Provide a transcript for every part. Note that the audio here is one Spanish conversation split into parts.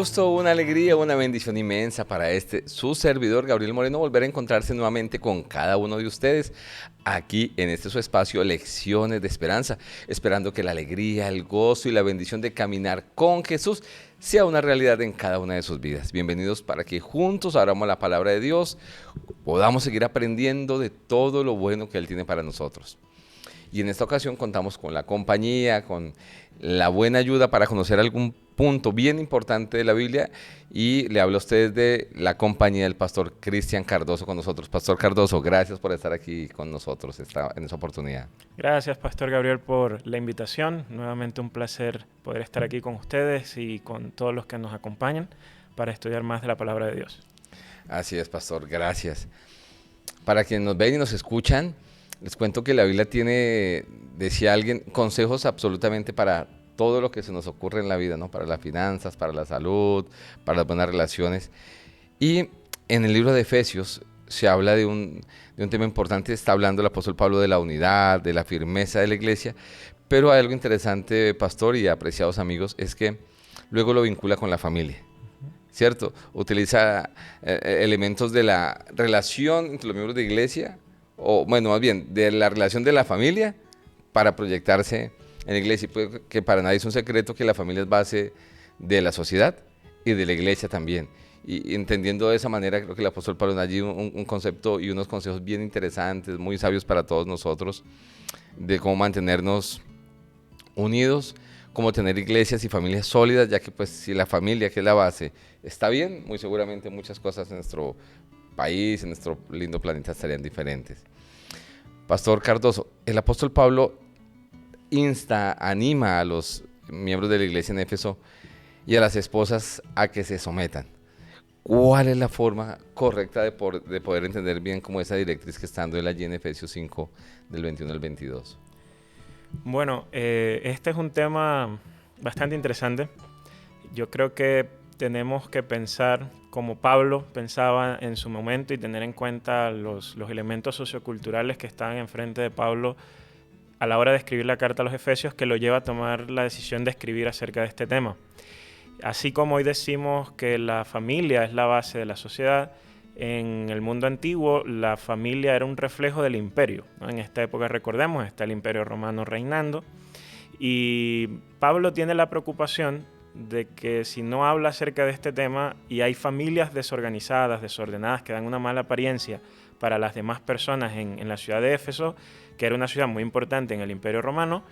gusto, una alegría, una bendición inmensa para su servidor Gabriel Moreno, volver a encontrarse nuevamente con cada uno de ustedes aquí en este su espacio Lecciones de Esperanza, esperando que la alegría, el gozo y la bendición de caminar con Jesús sea una realidad en cada una de sus vidas. Bienvenidos para que juntos abramos la palabra de Dios, podamos seguir aprendiendo de todo lo bueno que Él tiene para nosotros. Y en esta ocasión contamos con la compañía, con la buena ayuda para conocer algún punto bien importante de la Biblia. Y le hablo a ustedes de la compañía del pastor Cristian Cardoso con nosotros. Pastor Cardoso, gracias por estar aquí con nosotros en esta oportunidad. Gracias, Pastor Gabriel, por la invitación. Nuevamente un placer poder estar aquí con ustedes y con todos los que nos acompañan para estudiar más de la palabra de Dios. Así es, pastor, gracias. Para quienes nos ven y nos escuchan, les cuento que la Biblia tiene, decía alguien, consejos absolutamente para todo lo que se nos ocurre en la vida, ¿no? Para las finanzas, para la salud, para las buenas relaciones. Y en el libro de Efesios se habla de un tema importante, está hablando el apóstol Pablo de la unidad, de la firmeza de la iglesia, pero hay algo interesante, pastor y apreciados amigos, es que luego lo vincula con la familia. ¿Cierto? Utiliza elementos de la relación entre los miembros de iglesia, o bueno, más bien, de la relación de la familia para proyectarse en la iglesia. Y pues, que para nadie es un secreto que la familia es base de la sociedad y de la iglesia también. Y entendiendo de esa manera, creo que el apóstol Pablo da allí un concepto y unos consejos bien interesantes, muy sabios para todos nosotros, de cómo mantenernos unidos, cómo tener iglesias y familias sólidas, ya que pues si la familia, que es la base, está bien, muy seguramente muchas cosas en nuestro país, en nuestro lindo planeta estarían diferentes. Pastor Cardoso, el apóstol Pablo anima a los miembros de la iglesia en Éfeso y a las esposas a que se sometan. ¿Cuál es la forma correcta de poder entender bien como esa directriz que está dando él allí en Efesios 5, del 21 al 22? Bueno, este es un tema bastante interesante. Yo creo que tenemos que pensar como Pablo pensaba en su momento y tener en cuenta los elementos socioculturales que estaban enfrente de Pablo a la hora de escribir la carta a los Efesios, que lo lleva a tomar la decisión de escribir acerca de este tema. Así como hoy decimos que la familia es la base de la sociedad, en el mundo antiguo la familia era un reflejo del imperio, ¿no? En esta época, recordemos, está el imperio romano reinando y Pablo tiene la preocupación de que si no habla acerca de este tema y hay familias desorganizadas, desordenadas, que dan una mala apariencia para las demás personas en la ciudad de Éfeso, que era una ciudad muy importante en el imperio romano,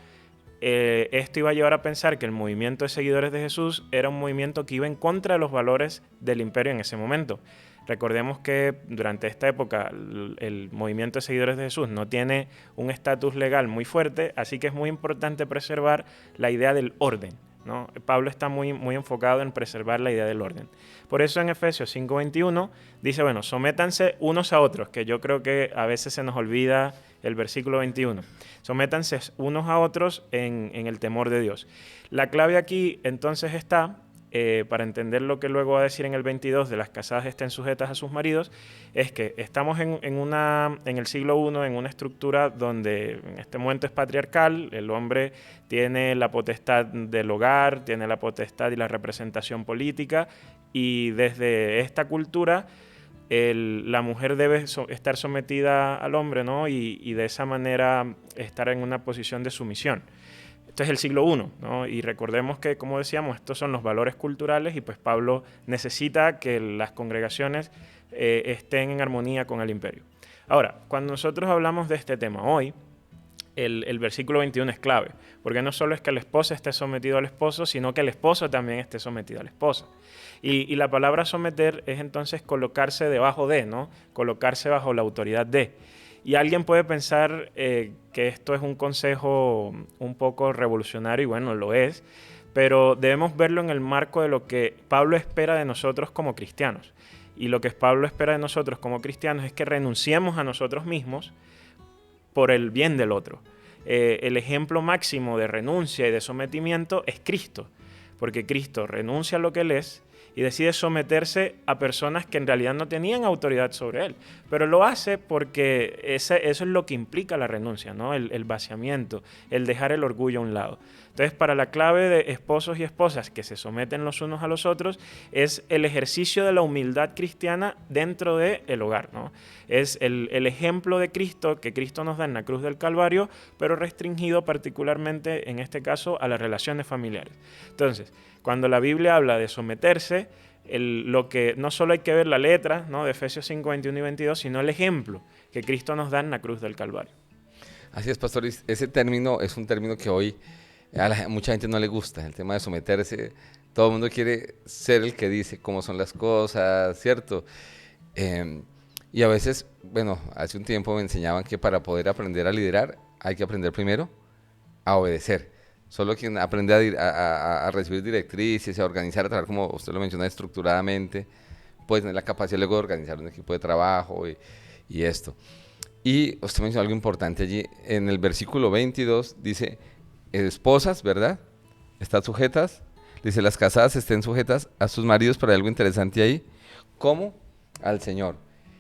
esto iba a llevar a pensar que el movimiento de seguidores de Jesús era un movimiento que iba en contra de los valores del imperio en ese momento. Recordemos que durante esta época el movimiento de seguidores de Jesús no tiene un estatus legal muy fuerte, así que es muy importante preservar la idea del orden, ¿no? Pablo está muy enfocado en preservar la idea del orden. Por eso en Efesios 5:21 dice, bueno, sométanse unos a otros, que yo creo que a veces se nos olvida el versículo 21. Sométanse unos a otros en el temor de Dios. La clave aquí entonces está, para entender lo que luego va a decir en el 22 de las casadas estén sujetas a sus maridos, es que estamos en el siglo I, en una estructura donde en este momento es patriarcal, el hombre tiene la potestad del hogar, tiene la potestad y la representación política, y desde esta cultura la mujer debe estar sometida al hombre, ¿no? Y de esa manera estar en una posición de sumisión. Este es el siglo I, ¿no? Y recordemos que, como decíamos, estos son los valores culturales y pues Pablo necesita que las congregaciones estén en armonía con el imperio. Ahora, cuando nosotros hablamos de este tema hoy, el versículo 21 es clave, porque no solo es que la esposa esté sometido al esposo, sino que el esposo también esté sometido a la esposa. Y la palabra someter es entonces colocarse debajo de, ¿no? Colocarse bajo la autoridad de. Y alguien puede pensar que esto es un consejo un poco revolucionario, y bueno, lo es, pero debemos verlo en el marco de lo que Pablo espera de nosotros como cristianos. Y lo que Pablo espera de nosotros como cristianos es que renunciemos a nosotros mismos por el bien del otro. El ejemplo máximo de renuncia y de sometimiento es Cristo, porque Cristo renuncia a lo que Él es y decide someterse a personas que en realidad no tenían autoridad sobre él. Pero lo hace porque eso es lo que implica la renuncia, ¿no? El vaciamiento, el dejar el orgullo a un lado. Entonces, para la clave de esposos y esposas que se someten los unos a los otros, es el ejercicio de la humildad cristiana dentro del hogar, ¿no? Es el ejemplo de Cristo que Cristo nos da en la cruz del Calvario, pero restringido particularmente, en este caso, a las relaciones familiares. Entonces, cuando la Biblia habla de someterse, lo que no solo hay que ver la letra, ¿no?, de Efesios 5, 21 y 22, sino el ejemplo que Cristo nos da en la cruz del Calvario. Así es, pastor. Ese término es un término que hoy a mucha gente no le gusta, el tema de someterse. Todo el mundo quiere ser el que dice cómo son las cosas, ¿cierto? Y a veces, bueno, hace un tiempo me enseñaban que para poder aprender a liderar hay que aprender primero a obedecer. Solo quien aprende a recibir directrices, a organizar, a trabajar, como usted lo menciona, estructuradamente, puede tener la capacidad luego de organizar un equipo de trabajo y esto. Y usted mencionó algo importante allí, en el versículo 22 dice, esposas, ¿verdad? Están sujetas, dice, las casadas estén sujetas a sus maridos, pero hay algo interesante ahí, como al Señor.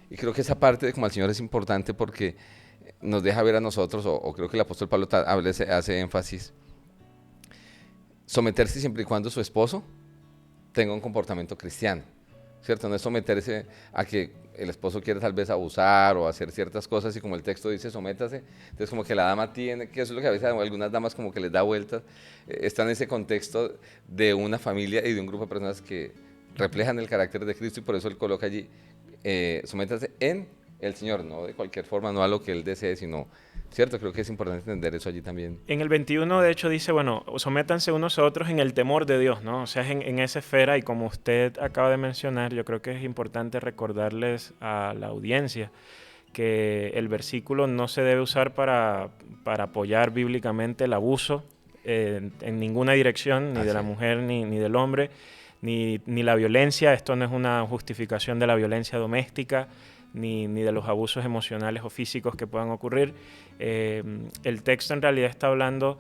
Y creo que esa parte de como al Señor es importante porque nos deja ver a nosotros, o creo que el apóstol Pablo hace énfasis, someterse siempre y cuando su esposo tenga un comportamiento cristiano, ¿cierto? No es someterse a que el esposo quiere tal vez abusar o hacer ciertas cosas y como el texto dice, sométase, entonces como que la dama tiene, que eso es lo que a veces a algunas damas como que les da vueltas, está en ese contexto de una familia y de un grupo de personas que reflejan el carácter de Cristo y por eso él coloca allí, sométase en el Señor, no de cualquier forma, no a lo que él desee, sino, ¿cierto? Creo que es importante entender eso allí también. En el 21, de hecho, dice, bueno, sométanse unos a otros en el temor de Dios, ¿no? O sea, en esa esfera, y como usted acaba de mencionar, yo creo que es importante recordarles a la audiencia que el versículo no se debe usar para apoyar bíblicamente el abuso en ninguna dirección, ni Así de la es. mujer ni del hombre, ni la violencia. Esto no es una justificación de la violencia doméstica, ni de los abusos emocionales o físicos que puedan ocurrir. El texto en realidad está hablando,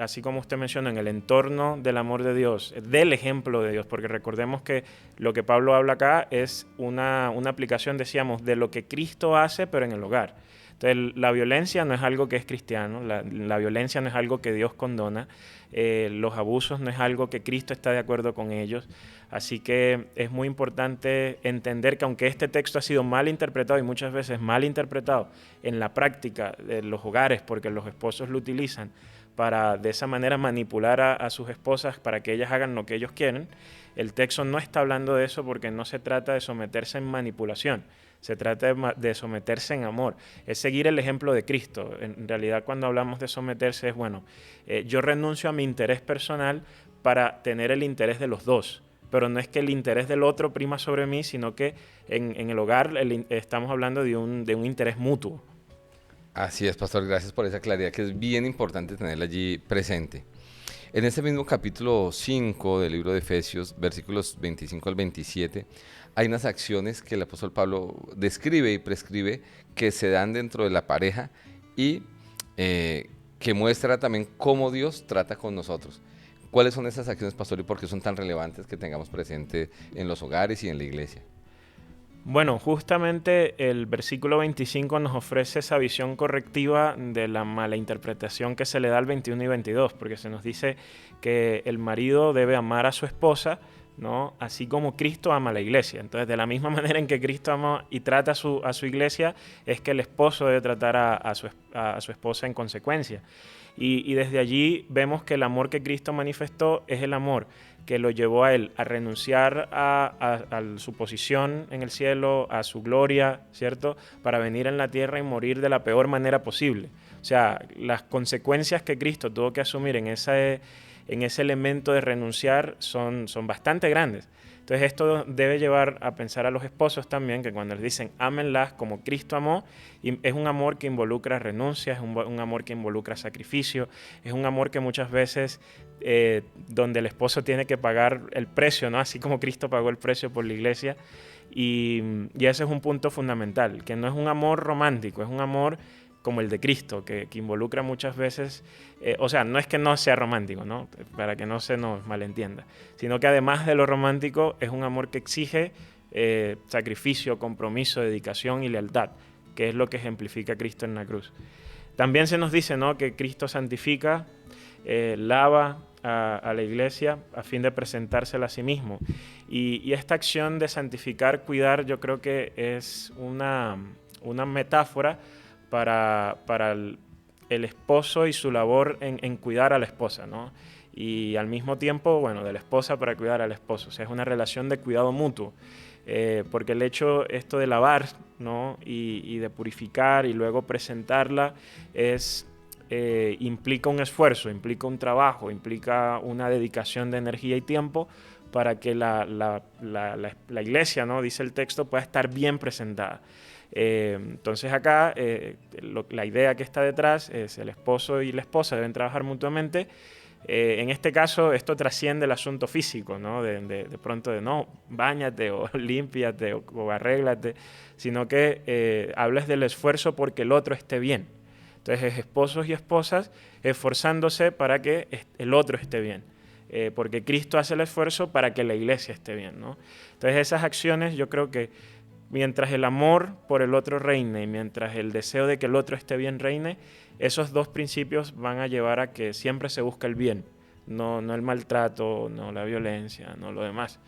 así como usted menciona, en el entorno del amor de Dios, del ejemplo de Dios, porque recordemos que lo que Pablo habla acá es una aplicación, decíamos, de lo que Cristo hace, pero en el hogar. Entonces, la violencia no es algo que es cristiano, la violencia no es algo que Dios condona, los abusos no es algo que Cristo está de acuerdo con ellos. Así que es muy importante entender que aunque este texto ha sido mal interpretado y muchas veces mal interpretado en la práctica de los hogares, porque los esposos lo utilizan para de esa manera manipular a sus esposas para que ellas hagan lo que ellos quieren, el texto no está hablando de eso porque no se trata de someterse en manipulación. Se trata de someterse en amor, es seguir el ejemplo de Cristo. En realidad, cuando hablamos de someterse es, bueno, yo renuncio a mi interés personal para tener el interés de los dos, pero no es que el interés del otro prima sobre mí, sino que en el hogar estamos hablando de un interés mutuo. Así es, pastor, gracias por esa claridad que es bien importante tenerla allí presente. En este mismo capítulo 5 del libro de Efesios, versículos 25 al 27, hay unas acciones que el apóstol Pablo describe y prescribe que se dan dentro de la pareja y que muestra también cómo Dios trata con nosotros. ¿Cuáles son esas acciones, pastor, y por qué son tan relevantes que tengamos presente en los hogares y en la iglesia? Bueno, justamente el versículo 25 nos ofrece esa visión correctiva de la mala interpretación que se le da al 21 y 22, porque se nos dice que el marido debe amar a su esposa, ¿no?, así como Cristo ama a la iglesia. Entonces, de la misma manera en que Cristo ama y trata a su iglesia, es que el esposo debe tratar a su esposa en consecuencia. Y desde allí vemos que el amor que Cristo manifestó es el amor que lo llevó a él a renunciar a su posición en el cielo, a su gloria, ¿cierto?, para venir en la tierra y morir de la peor manera posible. O sea, las consecuencias que Cristo tuvo que asumir en ese elemento de renunciar son bastante grandes. Entonces esto debe llevar a pensar a los esposos también, que cuando les dicen ámenlas como Cristo amó, es un amor que involucra renuncia, es un amor que involucra sacrificio, es un amor que muchas veces donde el esposo tiene que pagar el precio, ¿no?, así como Cristo pagó el precio por la iglesia. Y ese es un punto fundamental, que no es un amor romántico, es un amor como el de Cristo, que involucra muchas veces, o sea, no es que no sea romántico, ¿no? Para que no se nos malentienda, sino que además de lo romántico es un amor que exige sacrificio, compromiso, dedicación y lealtad, que es lo que ejemplifica Cristo en la cruz. También se nos dice, ¿no?, que Cristo santifica, lava a la iglesia a fin de presentársela a sí mismo. Y esta acción de santificar, cuidar, yo creo que es una metáfora para el esposo y su labor en cuidar a la esposa, ¿no? Y al mismo tiempo, bueno, de la esposa para cuidar al esposo. O sea, es una relación de cuidado mutuo. Porque el hecho esto de lavar, ¿no?, y de purificar y luego presentarla implica un esfuerzo, implica un trabajo, implica una dedicación de energía y tiempo para que la iglesia, ¿no?, dice el texto, pueda estar bien presentada. Entonces acá la idea que está detrás es el esposo y la esposa deben trabajar mutuamente. En este caso esto trasciende el asunto físico, ¿no? De pronto de no, báñate o límpiate o arréglate, sino que hables del esfuerzo porque el otro esté bien. Entonces, esposos y esposas esforzándose para que el otro esté bien, porque Cristo hace el esfuerzo para que la iglesia esté bien, ¿no? Entonces, esas acciones yo creo que mientras el amor por el otro reine y mientras el deseo de que el otro esté bien reine, esos dos principios van a llevar a que siempre se busque el bien, no el maltrato, no la violencia, no lo demás.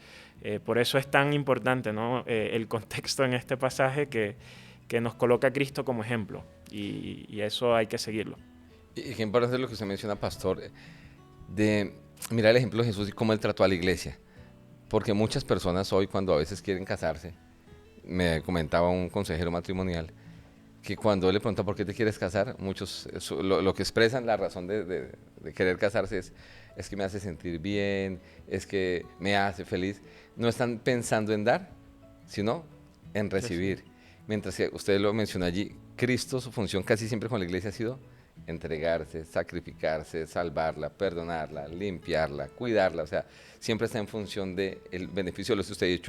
Por eso es tan importante, ¿no?, el contexto en este pasaje que nos coloca a Cristo como ejemplo, y eso hay que seguirlo. Y qué importante es lo que usted menciona, pastor, de mirar el ejemplo de Jesús y cómo él trató a la iglesia. Porque muchas personas hoy, cuando a veces quieren casarse, me comentaba un consejero matrimonial, que cuando él le pregunta por qué te quieres casar, muchos lo que expresan, la razón de querer casarse es que me hace sentir bien, es que me hace feliz. No están pensando en dar, sino en recibir. Sí. Mientras que usted lo mencionó allí, Cristo, su función casi siempre con la iglesia ha sido entregarse, sacrificarse, salvarla, perdonarla, limpiarla, cuidarla. O sea, siempre está en función del beneficio. Lo que usted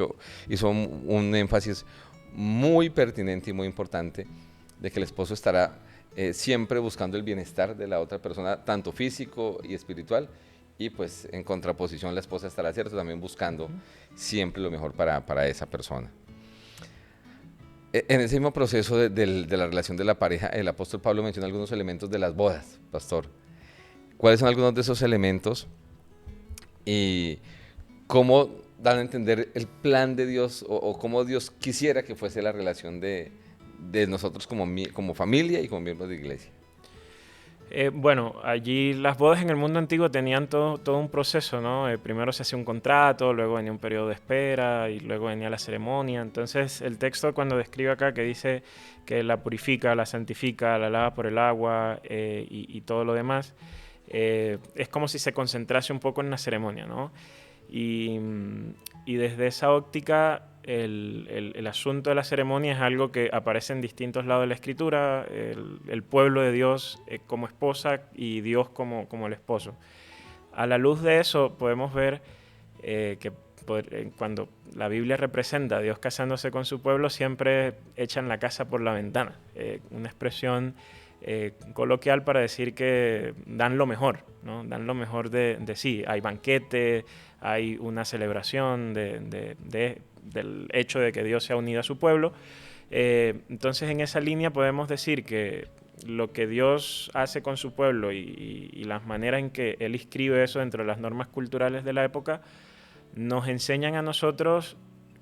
hizo un énfasis muy pertinente y muy importante de que el esposo estará siempre buscando el bienestar de la otra persona, tanto físico y espiritual, y pues en contraposición la esposa estará, ¿cierto?, también buscando siempre lo mejor para esa persona. En ese mismo proceso de la relación de la pareja, el apóstol Pablo menciona algunos elementos de las bodas, pastor. ¿Cuáles son algunos de esos elementos y cómo dan a entender el plan de Dios o cómo Dios quisiera que fuese la relación de nosotros como familia y como miembros de iglesia? Bueno, allí las bodas en el mundo antiguo tenían todo un proceso, ¿no? Primero se hacía un contrato, luego venía un periodo de espera y luego venía la ceremonia. Entonces el texto cuando describe acá que dice que la purifica, la santifica, la lava por el agua y todo lo demás, es como si se concentrase un poco en la ceremonia, ¿no? Y desde esa óptica el asunto de la ceremonia es algo que aparece en distintos lados de la Escritura, el pueblo de Dios como esposa y Dios como el esposo. A la luz de eso podemos ver que cuando la Biblia representa a Dios casándose con su pueblo, siempre echan la casa por la ventana, una expresión coloquial para decir que dan lo mejor, ¿no? Dan lo mejor de sí. Hay banquete, hay una celebración del hecho de que Dios se ha unido a su pueblo. Entonces en esa línea podemos decir que lo que Dios hace con su pueblo y las maneras en que Él inscribe eso dentro de las normas culturales de la época nos enseñan a nosotros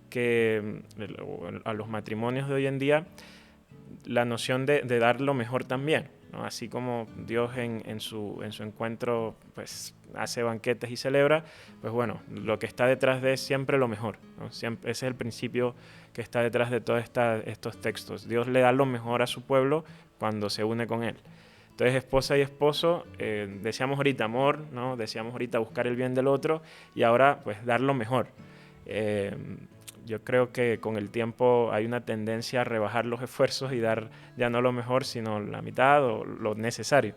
que a los matrimonios de hoy en día la noción de dar lo mejor también, ¿no? Así como Dios en su encuentro pues hace banquetes y celebra, pues bueno, lo que está detrás de es siempre lo mejor, ¿no? Siempre, ese es el principio que está detrás de todos estos textos. Dios le da lo mejor a su pueblo cuando se une con Él. Entonces, esposa y esposo, decíamos ahorita amor, ¿no? Decíamos ahorita buscar el bien del otro y ahora pues dar lo mejor. Yo creo que con el tiempo hay una tendencia a rebajar los esfuerzos y dar ya no lo mejor, sino la mitad o lo necesario.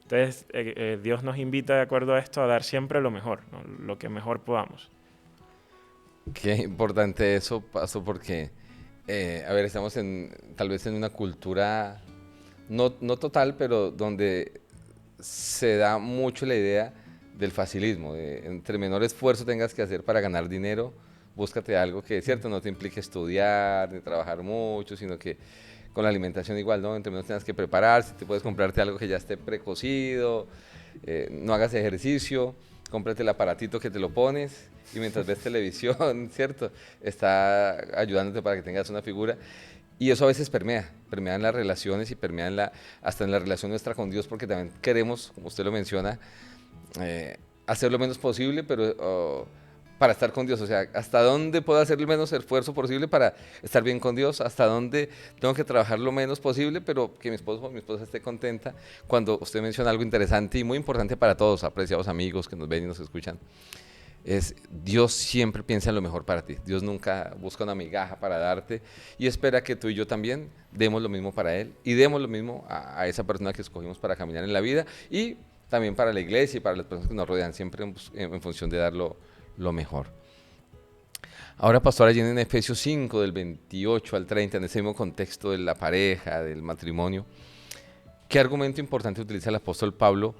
Entonces, Dios nos invita, de acuerdo a esto, a dar siempre lo mejor, ¿no? Lo que mejor podamos. Qué importante eso, Paso, porque, a ver, estamos tal vez en una cultura no total, pero donde se da mucho la idea del facilismo, de entre menor esfuerzo tengas que hacer para ganar dinero, búscate algo que, cierto, no te implique estudiar ni trabajar mucho, sino que con la alimentación igual, ¿no? Entre menos tengas que preparar, si te puedes comprarte algo que ya esté precocido, no hagas ejercicio, cómprate el aparatito que te lo pones y mientras ves televisión, ¿cierto? Está ayudándote para que tengas una figura. Y eso a veces permea en las relaciones y permea hasta en la relación nuestra con Dios, porque también queremos, como usted lo menciona, hacer lo menos posible, pero para estar con Dios. O sea, ¿hasta dónde puedo hacer el menos esfuerzo posible para estar bien con Dios? ¿Hasta dónde tengo que trabajar lo menos posible, pero que mi esposo o mi esposa esté contenta? Cuando usted menciona algo interesante y muy importante para todos, apreciados amigos que nos ven y nos escuchan, es Dios siempre piensa en lo mejor para ti. Dios nunca busca una migaja para darte y espera que tú y yo también demos lo mismo para Él y demos lo mismo a esa persona que escogimos para caminar en la vida y también para la iglesia y para las personas que nos rodean, siempre en función de dar lo mejor. Ahora, pastor, allí en Efesios 5, del 28 al 30, en ese mismo contexto de la pareja, del matrimonio, ¿qué argumento importante utiliza el apóstol Pablo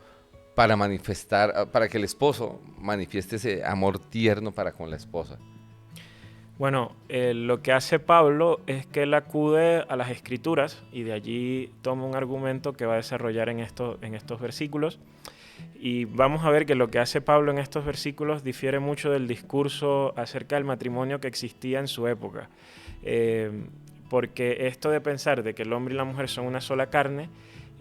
para manifestar, para que el esposo manifieste ese amor tierno para con la esposa? Bueno, lo que hace Pablo es que él acude a las Escrituras y de allí toma un argumento que va a desarrollar en estos versículos. Y vamos a ver que lo que hace Pablo en estos versículos difiere mucho del discurso acerca del matrimonio que existía en su época. Porque esto de pensar de que el hombre y la mujer son una sola carne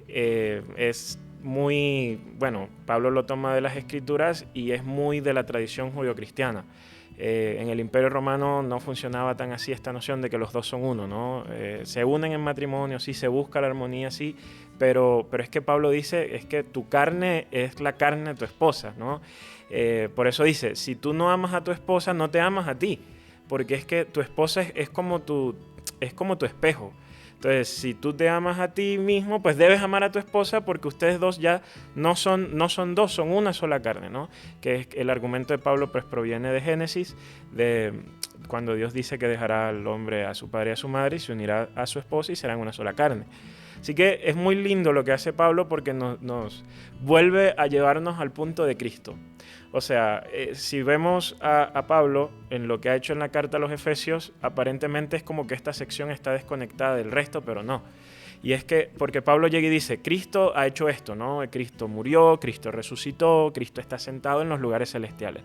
es muy, bueno, Pablo lo toma de las Escrituras y es muy de la tradición judio-cristiana. En el Imperio Romano no funcionaba tan así esta noción de que los dos son uno, ¿no? Se unen en matrimonio, sí, se busca la armonía, sí, pero es que Pablo dice, es que tu carne es la carne de tu esposa, ¿no? Por eso dice, si tú no amas a tu esposa, no te amas a ti, porque es que tu esposa es como tu espejo. Entonces, si tú te amas a ti mismo, pues debes amar a tu esposa porque ustedes dos ya no son dos, son una sola carne, ¿no? Que es el argumento de Pablo, pues proviene de Génesis, de cuando Dios dice que dejará al hombre a su padre y a su madre y se unirá a su esposa y serán una sola carne. Así que es muy lindo lo que hace Pablo porque nos vuelve a llevarnos al punto de Cristo. O sea, si vemos a Pablo en lo que ha hecho en la carta a los Efesios, aparentemente es como que esta sección está desconectada del resto, pero no. Y es que, porque Pablo llega y dice, Cristo ha hecho esto, ¿no? Cristo murió, Cristo resucitó, Cristo está sentado en los lugares celestiales.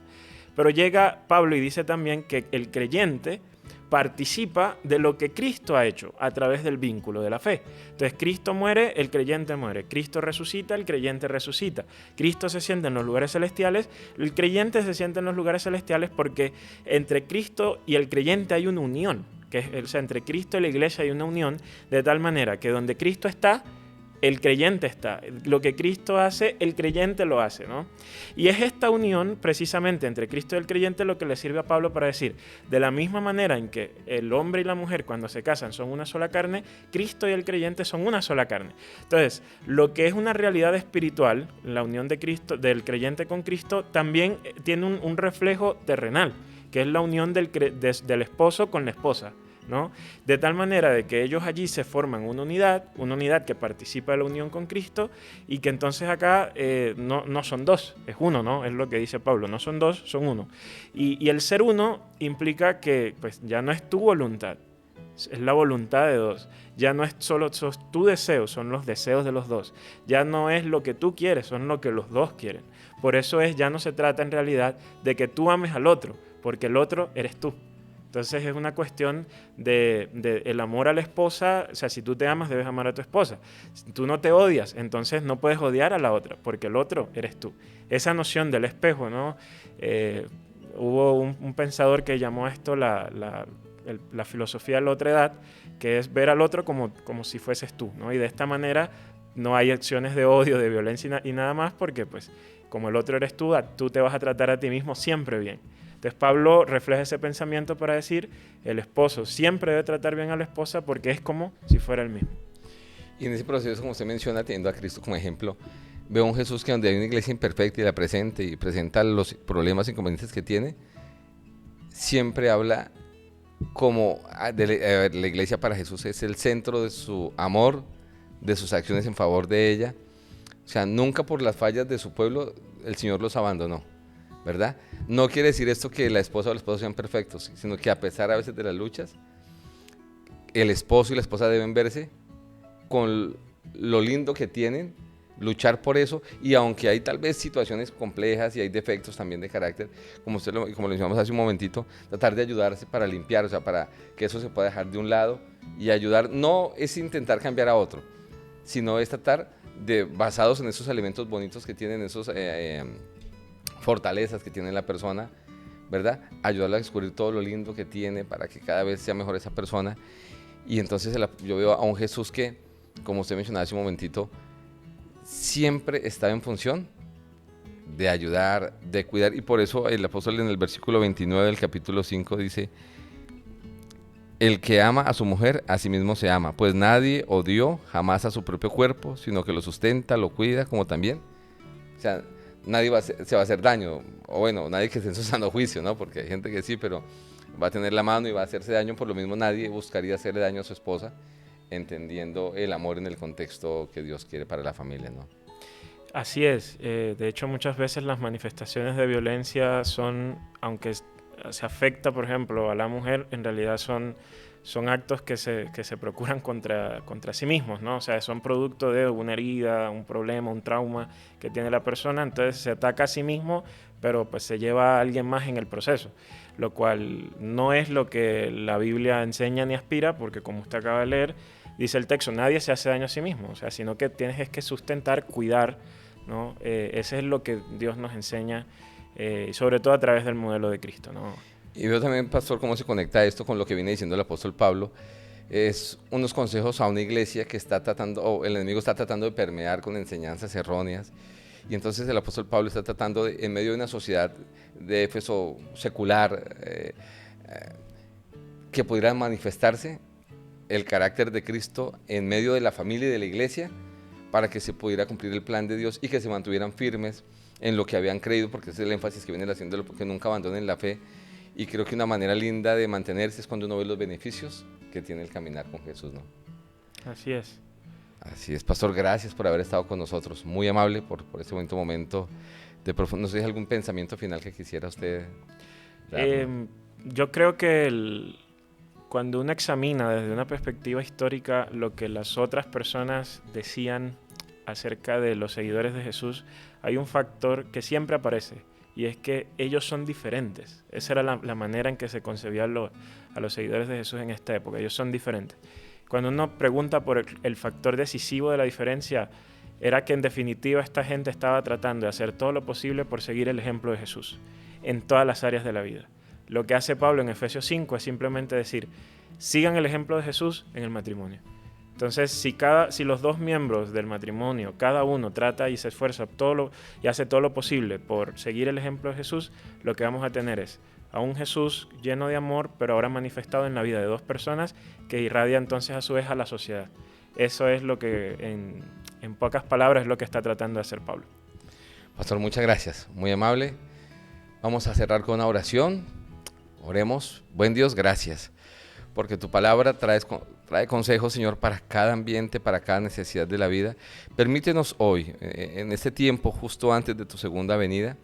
Pero llega Pablo y dice también que el creyente participa de lo que Cristo ha hecho a través del vínculo de la fe. Entonces, Cristo muere, el creyente muere. Cristo resucita, el creyente resucita. Cristo se sienta en los lugares celestiales, el creyente se sienta en los lugares celestiales porque entre Cristo y el creyente hay una unión. O sea, entre Cristo y la iglesia hay una unión de tal manera que donde Cristo está, el creyente está. Lo que Cristo hace, el creyente lo hace, ¿no? Y es esta unión precisamente entre Cristo y el creyente lo que le sirve a Pablo para decir, de la misma manera en que el hombre y la mujer cuando se casan son una sola carne, Cristo y el creyente son una sola carne. Entonces, lo que es una realidad espiritual, la unión de Cristo, del creyente con Cristo, también tiene un reflejo terrenal, que es la unión del esposo con la esposa, ¿no? De tal manera de que ellos allí se forman una unidad que participa de la unión con Cristo y que entonces acá no son dos, es uno, ¿no? Es lo que dice Pablo, no son dos, son uno. Y el ser uno implica que pues, ya no es tu voluntad, es la voluntad de dos. Ya no es solo tu deseo, son los deseos de los dos. Ya no es lo que tú quieres, son lo que los dos quieren. Por eso ya no se trata en realidad de que tú ames al otro, porque el otro eres tú. Entonces es una cuestión de el amor a la esposa. O sea, si tú te amas, debes amar a tu esposa. Si tú no te odias, entonces no puedes odiar a la otra, porque el otro eres tú. Esa noción del espejo, ¿no? Hubo un pensador que llamó a esto la filosofía de la otra edad, que es ver al otro como si fueses tú, ¿no? Y de esta manera no hay acciones de odio, de violencia y nada más, porque pues como el otro eres tú te vas a tratar a ti mismo siempre bien. Entonces Pablo refleja ese pensamiento para decir, el esposo siempre debe tratar bien a la esposa porque es como si fuera el mismo. Y en ese proceso, como usted menciona, teniendo a Cristo como ejemplo, veo a un Jesús que donde hay una iglesia imperfecta y la presenta y presenta los problemas e inconvenientes que tiene, siempre habla como la iglesia para Jesús es el centro de su amor, de sus acciones en favor de ella. O sea, nunca por las fallas de su pueblo el Señor los abandonó, ¿verdad? No quiere decir esto que la esposa o el esposo sean perfectos, sino que a pesar a veces de las luchas, el esposo y la esposa deben verse con lo lindo que tienen, luchar por eso, y aunque hay tal vez situaciones complejas y hay defectos también de carácter, como lo mencionamos hace un momentito, tratar de ayudarse para limpiar, o sea, para que eso se pueda dejar de un lado y ayudar. No es intentar cambiar a otro, sino es tratar de, basados en esos elementos bonitos que tienen, esos fortalezas que tiene la persona, ¿verdad? Ayudarla a descubrir todo lo lindo que tiene para que cada vez sea mejor esa persona. Y entonces yo veo a un Jesús que, como usted mencionaba hace un momentito, siempre estaba en función de ayudar, de cuidar, y por eso el apóstol en el versículo 29 del capítulo 5 dice: el que ama a su mujer, a sí mismo se ama, pues nadie odió jamás a su propio cuerpo, sino que lo sustenta, lo cuida, como también. O sea, nadie se va a hacer daño, o bueno, nadie que esté en su sano juicio, ¿no? Porque hay gente que sí, pero va a tener la mano y va a hacerse daño. Por lo mismo nadie buscaría hacerle daño a su esposa, entendiendo el amor en el contexto que Dios quiere para la familia, ¿no? Así es. De hecho, muchas veces las manifestaciones de violencia son, aunque se afecta, por ejemplo, a la mujer, en realidad son actos que se procuran contra sí mismos, ¿no? O sea, son producto de una herida, un problema, un trauma que tiene la persona, entonces se ataca a sí mismo, pero pues se lleva a alguien más en el proceso, lo cual no es lo que la Biblia enseña ni aspira, porque como usted acaba de leer, dice el texto, nadie se hace daño a sí mismo, o sea, sino que tienes es que sustentar, cuidar, ¿no? Ese es lo que Dios nos enseña, sobre todo a través del modelo de Cristo, ¿no? Y veo también, pastor, cómo se conecta esto con lo que viene diciendo el apóstol Pablo. Es unos consejos a una iglesia que está tratando, o el enemigo está tratando de permear con enseñanzas erróneas. Y entonces el apóstol Pablo está tratando, en medio de una sociedad de Éfeso secular, que pudiera manifestarse el carácter de Cristo en medio de la familia y de la iglesia, para que se pudiera cumplir el plan de Dios y que se mantuvieran firmes en lo que habían creído, porque ese es el énfasis que viene haciéndolo, porque nunca abandonen la fe. Y creo que una manera linda de mantenerse es cuando uno ve los beneficios que tiene el caminar con Jesús, ¿no? Así es. Así es, pastor, gracias por haber estado con nosotros, muy amable por este bonito momento de profundo. No sé si hay algún pensamiento final que quisiera usted dar, ¿no? Yo creo que cuando uno examina desde una perspectiva histórica lo que las otras personas decían acerca de los seguidores de Jesús, hay un factor que siempre aparece, y es que ellos son diferentes. Esa era la manera en que se concebía a los seguidores de Jesús en esta época. Ellos son diferentes. Cuando uno pregunta por el factor decisivo de la diferencia, era que en definitiva esta gente estaba tratando de hacer todo lo posible por seguir el ejemplo de Jesús en todas las áreas de la vida. Lo que hace Pablo en Efesios 5 es simplemente decir, sigan el ejemplo de Jesús en el matrimonio. Entonces, si los dos miembros del matrimonio, cada uno trata y se esfuerza y hace todo lo posible por seguir el ejemplo de Jesús, lo que vamos a tener es a un Jesús lleno de amor, pero ahora manifestado en la vida de dos personas, que irradia entonces a su vez a la sociedad. Eso es lo que, en pocas palabras, es lo que está tratando de hacer Pablo. Pastor, muchas gracias, muy amable. Vamos a cerrar con una oración. Oremos. Buen Dios, gracias, porque tu palabra trae consejos, Señor, para cada ambiente, para cada necesidad de la vida. Permítenos hoy, en este tiempo justo antes de tu segunda venida,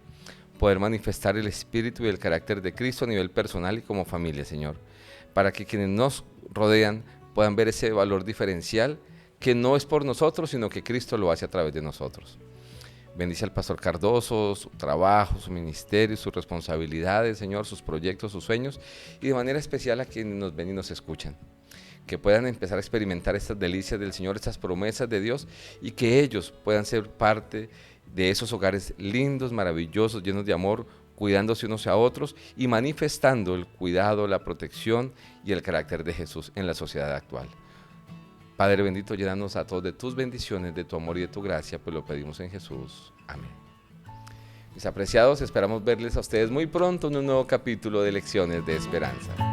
poder manifestar el espíritu y el carácter de Cristo a nivel personal y como familia, Señor, para que quienes nos rodean puedan ver ese valor diferencial que no es por nosotros, sino que Cristo lo hace a través de nosotros. Bendice al pastor Cardoso, su trabajo, su ministerio, sus responsabilidades, Señor, sus proyectos, sus sueños, y de manera especial a quienes nos ven y nos escuchan. Que puedan empezar a experimentar estas delicias del Señor, estas promesas de Dios, y que ellos puedan ser parte de esos hogares lindos, maravillosos, llenos de amor, cuidándose unos a otros y manifestando el cuidado, la protección y el carácter de Jesús en la sociedad actual. Padre bendito, llénanos a todos de tus bendiciones, de tu amor y de tu gracia, pues lo pedimos en Jesús. Amén. Mis apreciados, esperamos verles a ustedes muy pronto en un nuevo capítulo de Lecciones de Esperanza.